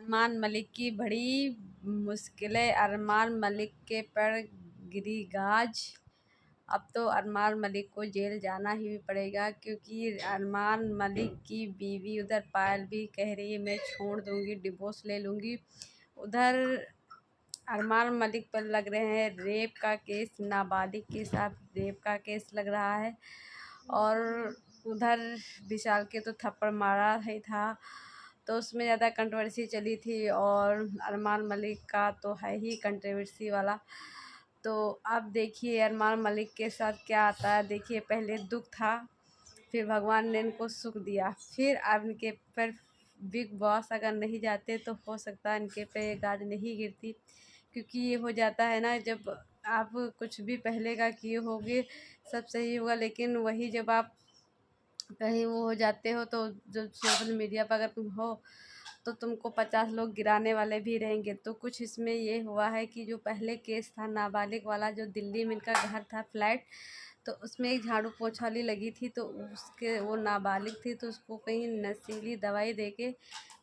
अरमान मलिक की बड़ी मुश्किलें, अरमान मलिक के पर गिरी गाज। अब तो अरमान मलिक को जेल जाना ही पड़ेगा, क्योंकि अरमान मलिक की बीवी उधर पायल भी कह रही है मैं छोड़ दूंगी, डिवोर्स ले लूंगी। उधर अरमान मलिक पर लग रहे हैं रेप का केस, नाबालिग के साथ रेप का केस लग रहा है। और उधर विशाल के तो थप्पड़ मारा ही था, तो उसमें ज़्यादा कंट्रोवर्सी चली थी। और अरमान मलिक का तो है ही कंट्रोवर्सी वाला। तो अब देखिए अरमान मलिक के साथ क्या आता है। देखिए पहले दुख था, फिर भगवान ने इनको सुख दिया, फिर अब इनके पर बिग बॉस अगर नहीं जाते तो हो सकता है इनके पे ये गाज नहीं गिरती। क्योंकि ये हो जाता है ना, जब आप कुछ भी पहले का किए होगे सब सही होगा, लेकिन वही जब आप कहीं वो हो जाते हो तो जब सोशल मीडिया पर अगर तुम हो तो तुमको 50 लोग गिराने वाले भी रहेंगे। तो कुछ इसमें ये हुआ है कि जो पहले केस था नाबालिग वाला, जो दिल्ली में इनका घर था फ्लैट, तो उसमें एक झाड़ू पोछा वाली लगी थी, तो उसके वो नाबालिग थी, तो उसको कहीं नशीली दवाई देके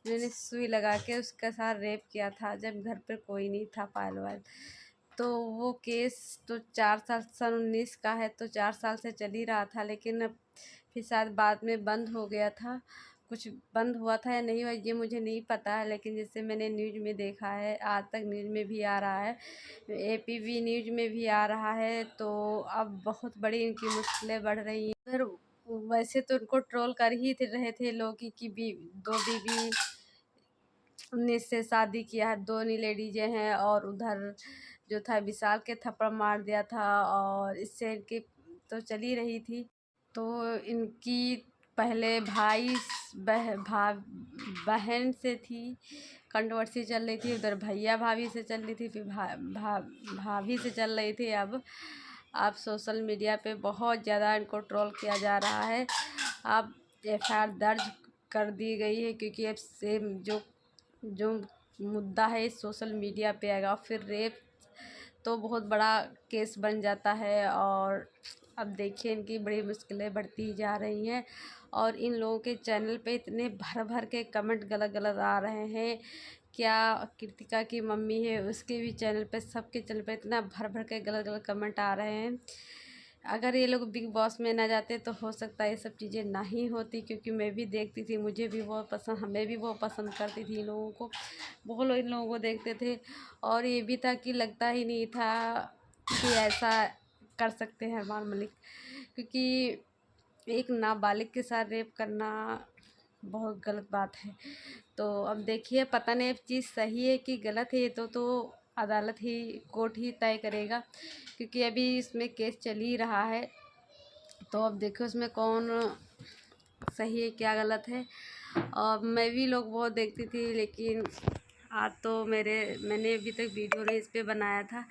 मैंने सुई लगा के उसके साथ रेप किया था, जब घर पर कोई नहीं था पायल वायल। तो वो केस तो 4 साल, सन 19 का है, तो 4 साल से चल ही रहा था, लेकिन अब फिर शायद बाद में बंद हो गया था। कुछ बंद हुआ था या नहीं हुआ ये मुझे नहीं पता है, लेकिन जैसे मैंने न्यूज़ में देखा है, आज तक न्यूज़ में भी आ रहा है, एपीवी न्यूज़ में भी आ रहा है। तो अब बहुत बड़ी इनकी मुश्किलें बढ़ रही हैं। उधर वैसे तो उनको ट्रोल कर ही रहे थे लोग कि दो बीवी 19 से शादी किया है, दो नी लेडीजें हैं, और उधर जो था विशाल के थप्पड़ मार दिया था, और इससे इनकी तो चली रही थी। तो इनकी पहले बहन से थी, कंट्रोवर्सी चल रही थी, उधर भैया भाभी से चल रही थी, फिर भाभी से चल रही थी। अब सोशल मीडिया पे बहुत ज़्यादा इनको ट्रोल किया जा रहा है। अब एफआईआर दर्ज कर दी गई है, क्योंकि अब सेम जो जो मुद्दा है सोशल मीडिया पे आएगा, फिर रेप तो बहुत बड़ा केस बन जाता है। और अब देखिए इनकी बड़ी मुश्किलें बढ़ती जा रही हैं, और इन लोगों के चैनल पे इतने भर भर के कमेंट गलत गलत आ रहे हैं। क्या कृतिका की मम्मी है उसके भी चैनल पे, सबके चैनल पे इतना भर भर के गलत गलत कमेंट आ रहे हैं। अगर ये लोग बिग बॉस में ना जाते तो हो सकता है ये सब चीज़ें ना ही होती, क्योंकि मैं भी देखती थी, मुझे भी बहुत पसंद, हमें भी बहुत पसंद करती थी इन लोगों को, बहुत लोग इन लोगों को देखते थे। और ये भी था कि लगता ही नहीं था कि ऐसा कर सकते हैं अरमान मलिक, क्योंकि एक नाबालिग के साथ रेप करना बहुत गलत बात है। तो अब देखिए पता नहीं अब चीज़ सही है कि गलत है, ये तो अदालत ही, कोर्ट ही तय करेगा, क्योंकि अभी इसमें केस चल ही रहा है। तो अब देखो उसमें कौन सही है क्या गलत है। और मैं भी लोग बहुत देखती थी, लेकिन आज तो मैंने अभी तक वीडियो नहीं इस पर बनाया था,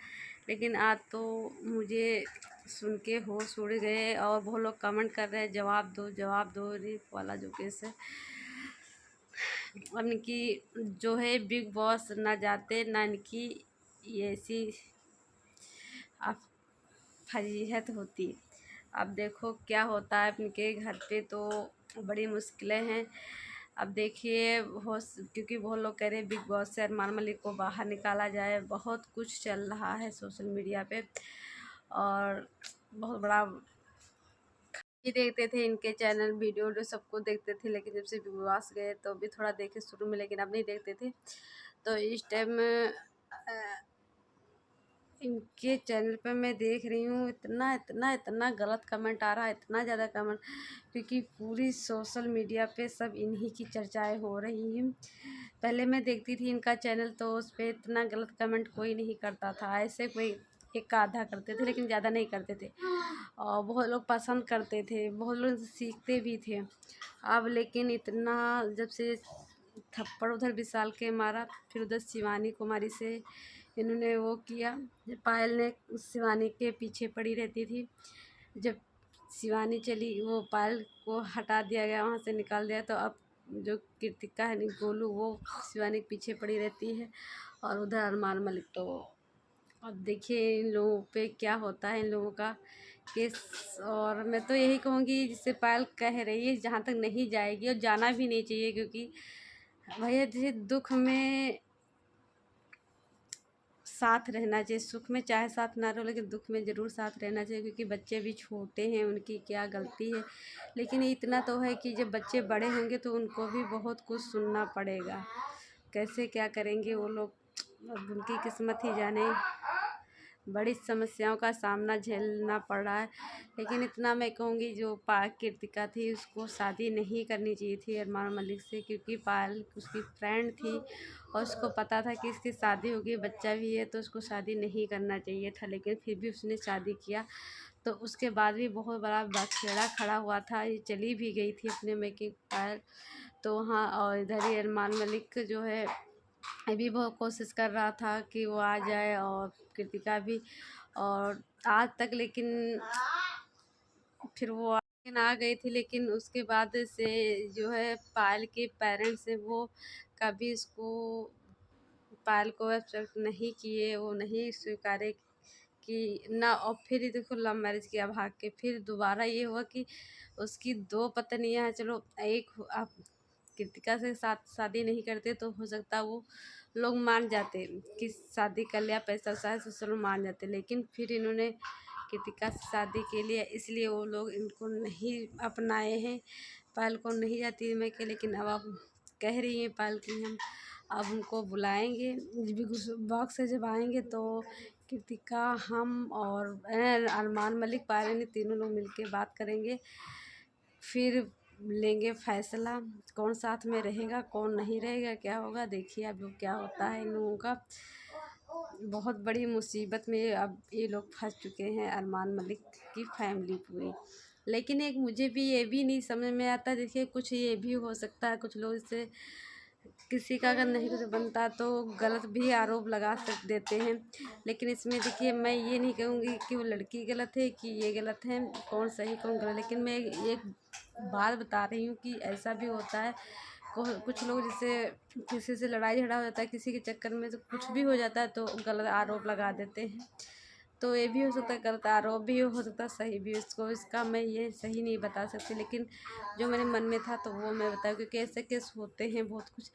लेकिन आज तो मुझे सुन के होश उड़ गए, और बहुत लोग कमेंट कर रहे हैं जवाब दो रेप वाला जो केस है। अब इनकी जो है बिग बॉस ना जाते ना इनकी ये ऐसी अब फजीहत होती। अब देखो क्या होता है इनके घर पे, तो बड़ी मुश्किलें हैं। अब देखिए क्योंकि बहुत लोग कह रहे हैं बिग बॉस से अरमान मलिक को बाहर निकाला जाए, बहुत कुछ चल रहा है सोशल मीडिया पे, और बहुत बड़ा ये देखते थे इनके चैनल वीडियो सबको देखते थे, लेकिन जब से बिग बॉस गए तो भी थोड़ा देखे शुरू में, लेकिन अब नहीं देखते थे। तो इस टाइम इनके चैनल पे मैं देख रही हूँ इतना इतना इतना गलत कमेंट आ रहा है, इतना ज़्यादा कमेंट, क्योंकि पूरी सोशल मीडिया पे सब इन्हीं की चर्चाएं हो रही हैं। पहले मैं देखती थी इनका चैनल, तो उस पर इतना गलत कमेंट कोई नहीं करता था, ऐसे कोई एक आधा करते थे, लेकिन ज़्यादा नहीं करते थे, और बहुत लोग पसंद करते थे, बहुत लोग सीखते भी थे। अब लेकिन इतना जब से थप्पड़ उधर विशाल के मारा, फिर उधर शिवानी कुमारी से इन्होंने वो किया, पायल ने शिवानी के पीछे पड़ी रहती थी, जब शिवानी चली वो पायल को हटा दिया गया, वहाँ से निकाल दिया, तो अब जो कृतिका है गोलू वो शिवानी के पीछे पड़ी रहती है, और उधर अरमान मलिक। तो अब देखिए इन लोगों पे क्या होता है, इन लोगों का केस। और मैं तो यही कहूँगी जिससे पायल कह रही है जहाँ तक नहीं जाएगी, और जाना भी नहीं चाहिए, क्योंकि भैया जी दुख में साथ रहना चाहिए, सुख में चाहे साथ ना रहो लेकिन दुख में ज़रूर साथ रहना चाहिए, क्योंकि बच्चे भी छोटे हैं, उनकी क्या गलती है। लेकिन इतना तो है कि जब बच्चे बड़े होंगे तो उनको भी बहुत कुछ सुनना पड़ेगा, कैसे क्या करेंगे वो लोग, अब उनकी किस्मत ही जाने। बड़ी समस्याओं का सामना झेलना पड़ रहा है। लेकिन इतना मैं कहूँगी, जो पायल कृतिका थी उसको शादी नहीं करनी चाहिए थी अरमान मलिक से, क्योंकि पायल उसकी फ्रेंड थी और उसको पता था कि इसकी शादी होगी, बच्चा भी है, तो उसको शादी नहीं करना चाहिए था। लेकिन फिर भी उसने शादी किया, तो उसके बाद भी बहुत बड़ा बखेड़ा खड़ा हुआ था। ये चली भी गई थी अपने मेके पायल, तो वहाँ, और इधर ही अरमान मलिक जो है अभी बहुत कोशिश कर रहा था कि वो आ जाए, और कृतिका भी, और आज तक, लेकिन फिर वो लेकिन आ गई थी। लेकिन उसके बाद से जो है पायल के पेरेंट्स हैं वो कभी इसको, पायल को एक्सेप्ट नहीं किए, वो नहीं स्वीकारे कि ना। और फिर ये देखो लव मैरिज किया भाग के, फिर दोबारा ये हुआ कि उसकी दो पत्नियां हैं, चलो एक आप कृतिका से साथ शादी नहीं करते तो हो सकता वो लोग मान जाते कि शादी कर लिया, पैसा वैसा है तो चलो मान जाते। लेकिन फिर इन्होंने कृतिका से शादी के लिए, इसलिए वो लोग इनको नहीं अपनाए हैं। पायल को नहीं जाती मैं के, लेकिन अब आप कह रही हैं पायल की हम अब उनको बुलाएंगे बिग बॉक्स से, जब आएंगे तो कृतिका, हम और अरमान मलिक, पायल, तीनों लोग मिलके बात करेंगे, फिर लेंगे फैसला कौन साथ में रहेगा कौन नहीं रहेगा, क्या होगा देखिए अब क्या होता है इन लोगों का। बहुत बड़ी मुसीबत में अब ये लोग फंस चुके हैं, अरमान मलिक की फैमिली पूरी। लेकिन एक मुझे भी ये भी नहीं समझ में आता, देखिए कुछ ये भी हो सकता है, कुछ लोग इससे किसी का अगर नहीं कुछ बनता तो गलत भी आरोप लगा सक देते हैं। लेकिन इसमें देखिए मैं ये नहीं कहूँगी कि वो लड़की गलत है कि ये गलत है, कौन सही कौन गलत, लेकिन मैं एक बात बता रही हूँ कि ऐसा भी होता है। कुछ लोग जैसे किसी से लड़ाई झगड़ा हो जाता है किसी के चक्कर में, तो कुछ भी हो जाता है तो गलत आरोप लगा देते हैं। तो ये भी हो सकता है गलत आरोप भी हो सकता है सही भी, इसको इसका मैं ये सही नहीं बता सकती, लेकिन जो मेरे मन में था तो वो मैं बताऊँ, क्योंकि ऐसे केस होते हैं बहुत कुछ।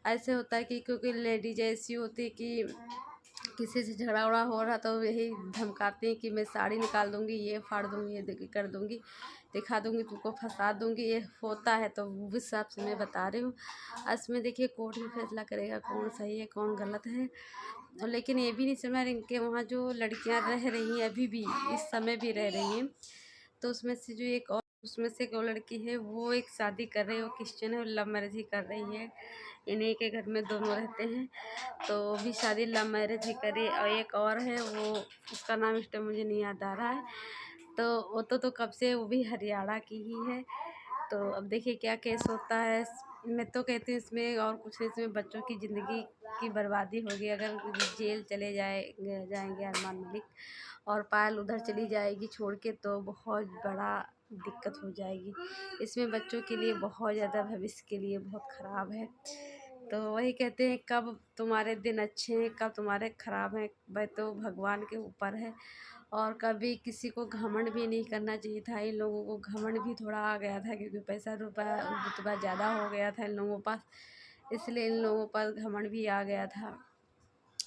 ऐसे होता है कि क्योंकि लेडीज ऐसी होती है कि किसी से झगड़ा उड़ा हो रहा तो यही धमकाते हैं कि मैं साड़ी निकाल दूंगी, ये फाड़ दूंगी, ये कर दूंगी, दिखा दूंगी, तुमको फंसा दूंगी, ये होता है। तो उस हिसाब से मैं बता रही हूँ। इसमें देखिए कोर्ट ही फैसला करेगा कौन सही है कौन गलत है। और लेकिन ये भी नहीं समझ रहे इनके वहाँ जो लड़कियाँ रह रही हैं अभी भी, इस समय भी रह रही हैं, तो उसमें से जो एक और, उसमें से एक और लड़की है वो एक शादी कर रही है, वो क्रिश्चियन है, वो लव मैरिज ही कर रही है। इन्हीं के घर में दोनों रहते हैं, तो वो भी शादी लव मैरिज ही करी। और एक और है वो, उसका नाम इस टाइम मुझे नहीं याद आ रहा है, तो वो तो कब से वो भी हरियाणा की ही है। तो अब देखिए क्या केस होता है। मैं तो कहती हूँ इसमें और कुछ नहीं, इसमें बच्चों की ज़िंदगी की बर्बादी होगी अगर जेल चले जाएंगे अरमान मलिक, और पायल उधर चली जाएगी छोड़ के, तो बहुत बड़ा दिक्कत हो जाएगी। इसमें बच्चों के लिए बहुत ज़्यादा, भविष्य के लिए बहुत ख़राब है। तो वही कहते हैं कब तुम्हारे दिन अच्छे हैं कब तुम्हारे ख़राब हैं, वह तो भगवान के ऊपर है। और कभी किसी को घमंड भी नहीं करना चाहिए था, इन लोगों को घमंड भी थोड़ा आ गया था, क्योंकि पैसा रुपया ज़्यादा हो गया था इन लोगों के पास, इसलिए इन लोगों पर घमंड भी आ गया था।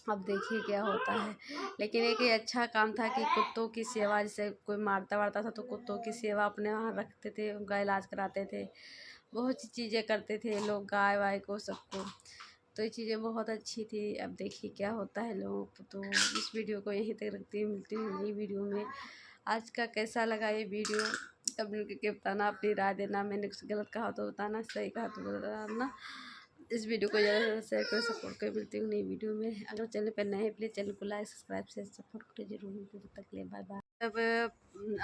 अब देखिए क्या होता है। लेकिन एक ये अच्छा काम था कि कुत्तों की सेवा, जैसे कोई मारता वारता था तो कुत्तों की सेवा अपने वहाँ रखते थे, उनका इलाज कराते थे, बहुत सी चीज़ें करते थे लोग, गाय वाय को सबको। तो ये चीज़ें बहुत अच्छी थी। अब देखिए क्या होता है लोगों को। तो इस वीडियो को यहीं तक रखती हूँ, मिलती हूँ नई वीडियो में। आज का कैसा लगा ये वीडियो कमेंट करके बताना, अपनी राय देना, मैंने कुछ गलत कहा तो बताना, सही कहा तो बताना। इस वीडियो को ज़्यादा से ज़्यादा शेयर करें, सपोर्ट करें। मिलती हूँ नई वीडियो में। अगर चैनल पर नए हैं प्लीज़ चैनल को लाइक सब्सक्राइब से सपोर्ट करें जरूर। मिलते तब तक के लिए बाय बाय। जब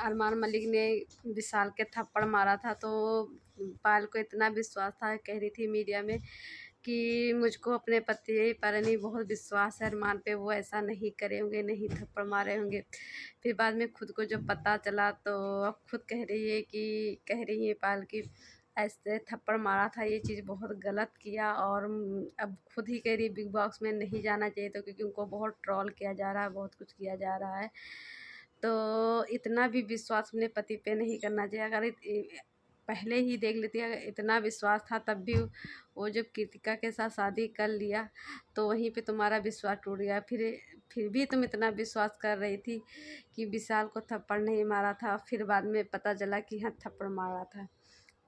अरमान मलिक ने विशाल के थप्पड़ मारा था तो पायल को इतना विश्वास था, कह रही थी मीडिया में कि मुझको अपने पति पर नहीं बहुत विश्वास है अरमान पे, वो ऐसा नहीं करे होंगे, नहीं थप्पड़ मारे होंगे। फिर बाद में खुद को जब पता चला तो अब खुद कह रही है पायल की ऐसे थप्पड़ मारा था, ये चीज़ बहुत गलत किया। और अब खुद ही कह रही बिग बॉक्स में नहीं जाना चाहिए तो, क्योंकि उनको बहुत ट्रोल किया जा रहा है, बहुत कुछ किया जा रहा है। तो इतना भी विश्वास अपने पति पे नहीं करना चाहिए। अगर पहले ही देख लेती, अगर इतना विश्वास था तब भी वो जब कृतिका के साथ शादी कर लिया तो वहीं पे तुम्हारा विश्वास टूट गया। फिर भी तुम इतना विश्वास कर रही थी कि विशाल को थप्पड़ नहीं मारा था, फिर बाद में पता चला कि हाँ थप्पड़ मारा था।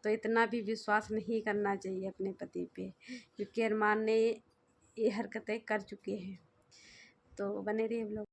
तो इतना भी विश्वास नहीं करना चाहिए अपने पति पे, क्योंकि अरमान ने ये हरकतें कर चुके हैं। तो बने रहिए हम लोग।